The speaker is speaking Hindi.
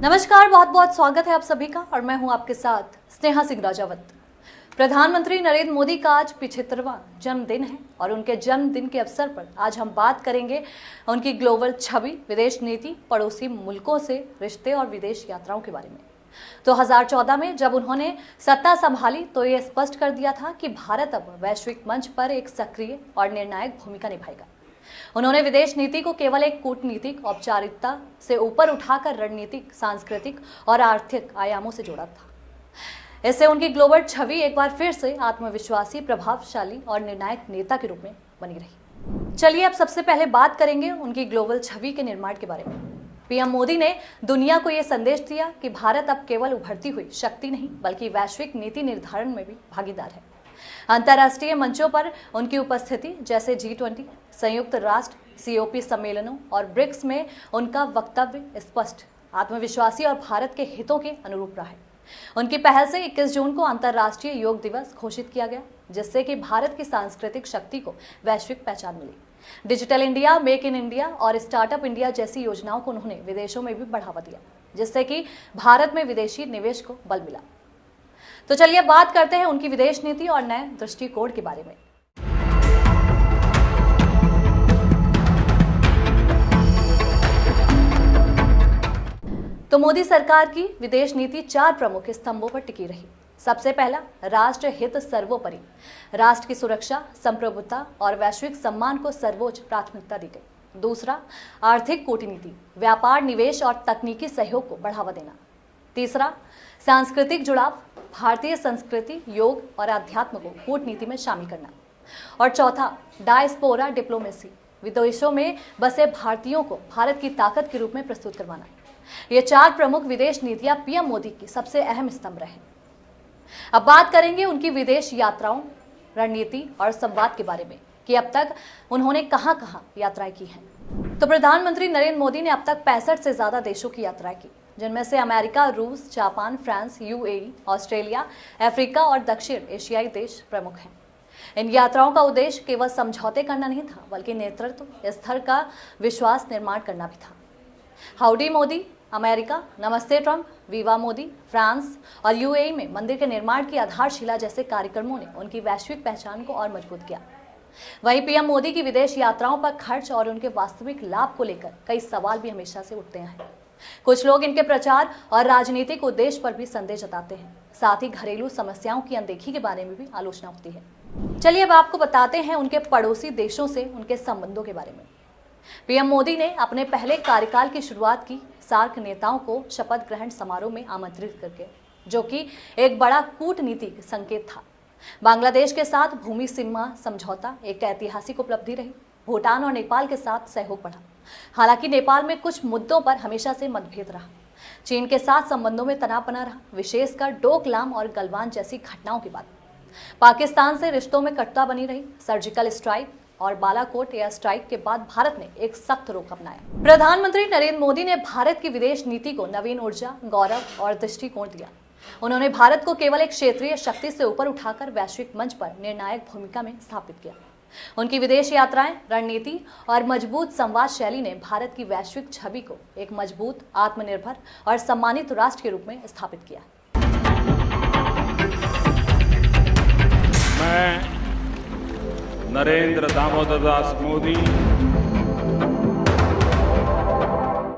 नमस्कार, बहुत बहुत स्वागत है आप सभी का और मैं हूं आपके साथ स्नेहा सिंह राजावत। प्रधानमंत्री नरेंद्र मोदी का आज 75वां जन्मदिन है और उनके जन्मदिन के अवसर पर आज हम बात करेंगे उनकी ग्लोबल छवि, विदेश नीति, पड़ोसी मुल्कों से रिश्ते और विदेश यात्राओं के बारे में। 2014 में जब उन्होंने सत्ता संभाली तो ये स्पष्ट कर दिया था कि भारत अब वैश्विक मंच पर एक सक्रिय और निर्णायक भूमिका निभाएगा। उन्होंने विदेश नीति को केवल एक कूटनीतिक औपचारिकता से ऊपर उठाकर रणनीतिक, सांस्कृतिक और आर्थिक आयामों से जोड़ा था। इससे उनकी ग्लोबल छवि एक बार फिर से आत्मविश्वासी, प्रभावशाली और निर्णायक नेता के रूप में बनी रही। चलिए अब सबसे पहले बात करेंगे उनकी ग्लोबल छवि के निर्माण के बारे में। पीएम मोदी ने दुनिया को यह संदेश दिया कि भारत अब केवल उभरती हुई शक्ति नहीं बल्कि वैश्विक नीति निर्धारण में भी भागीदार है। अंतर्राष्ट्रीय मंचों पर उनकी उपस्थिति जैसे G20, संयुक्त राष्ट्र, COP सम्मेलनों और ब्रिक्स में उनका वक्तव्य स्पष्ट, आत्मविश्वासी और भारत के हितों के अनुरूप रहा है। उनकी पहल से 21 जून को अंतर्राष्ट्रीय योग दिवस घोषित किया गया, जिससे कि भारत की सांस्कृतिक शक्ति को वैश्विक पहचान मिली। Digital India, make in India और स्टार्टअप इंडिया जैसी योजनाओं को उन्होंने विदेशों में भी बढ़ावा दिया, जिससे कि भारत में विदेशी निवेश को बल मिला। तो चलिए बात करते हैं उनकी विदेश नीति और नए दृष्टिकोण के बारे में। तो मोदी सरकार की विदेश नीति 4 प्रमुख स्तंभों पर टिकी रही। सबसे पहला, राष्ट्र हित सर्वोपरि। राष्ट्र की सुरक्षा, संप्रभुता और वैश्विक सम्मान को सर्वोच्च प्राथमिकता दी गई। दूसरा, आर्थिक कूटनीति, व्यापार, निवेश और तकनीकी सहयोग को बढ़ावा देना। तीसरा, सांस्कृतिक जुड़ाव, भारतीय संस्कृति, योग और अध्यात्म को कूटनीति में शामिल करना। और चौथा, डायस्पोरा डिप्लोमेसी, विदेशों में बसे भारतीयों को भारत की ताकत के रूप में प्रस्तुत करवाना। ये 4 प्रमुख विदेश नीतियां पीएम मोदी की सबसे अहम स्तंभ रहे। अब बात करेंगे उनकी विदेश यात्राओं, रणनीति और संवाद के बारे में कि अब तक उन्होंने कहां-कहां यात्राएं की हैं। तो प्रधानमंत्री नरेंद्र मोदी ने अब तक 65 से ज्यादा देशों की यात्राएं की, जिनमें से अमेरिका, रूस, Japan, France, UAE, Australia, Africa और दक्षिण एशियाई देश प्रमुख हैं। इन यात्राओं का उद्देश्य केवल समझौते करना नहीं था, बल्कि नेतृत्व स्तर का विश्वास निर्माण करना भी था। हाउडी मोदी अमेरिका, नमस्ते ट्रंप, वीवा मोदी फ्रांस और UAE में मंदिर के निर्माण की आधारशिला जैसे कार्यक्रमों ने उनकी वैश्विक पहचान को और मजबूत किया। वहीं पीएम मोदी की विदेश यात्राओं पर खर्च और उनके वास्तविक लाभ को लेकर कई सवाल भी हमेशा से उठते हैं। कुछ लोग इनके प्रचार और राजनीतिक उद्देश्य पर भी संदेह जताते हैं। साथ ही घरेलू समस्याओं की अनदेखी के बारे में भी आलोचना होती है। चलिए अब आपको बताते हैं उनके पड़ोसी देशों से उनके संबंधों के बारे में। पीएम मोदी ने अपने पहले कार्यकाल की शुरुआत की सार्क नेताओं को शपथ ग्रहण समारोह में आमंत्रित करके, जो कि एक बड़ा कूटनीतिक संकेत था। बांग्लादेश के साथ भूमि सीमा समझौता एक ऐतिहासिक उपलब्धि रही। भूटान और नेपाल के साथ सहयोग बढ़ा। हालांकि नेपाल में कुछ मुद्दों पर हमेशा से मतभेद रहा। चीन के साथ संबंधों में तनाव बना रहा, विशेषकर डोकलाम और गलवान जैसी घटनाओं के बाद। पाकिस्तान से रिश्तों में कटुता बनी रही। सर्जिकल स्ट्राइक और बालाकोट एयर स्ट्राइक के बाद भारत ने एक सख्त रुख अपनाया। प्रधानमंत्री नरेंद्र मोदी ने भारत की विदेश नीति को नवीन ऊर्जा, गौरव और दृष्टिकोण दिया। उन्होंने भारत को केवल एक क्षेत्रीय शक्ति से ऊपर उठाकर वैश्विक मंच पर निर्णायक भूमिका में स्थापित किया। उनकी विदेश यात्राएं, रणनीति और मजबूत संवाद शैली ने भारत की वैश्विक छवि को एक मजबूत, आत्मनिर्भर और सम्मानित राष्ट्र के रूप में स्थापित किया। मैं नरेंद्र दामोदर दास मोदी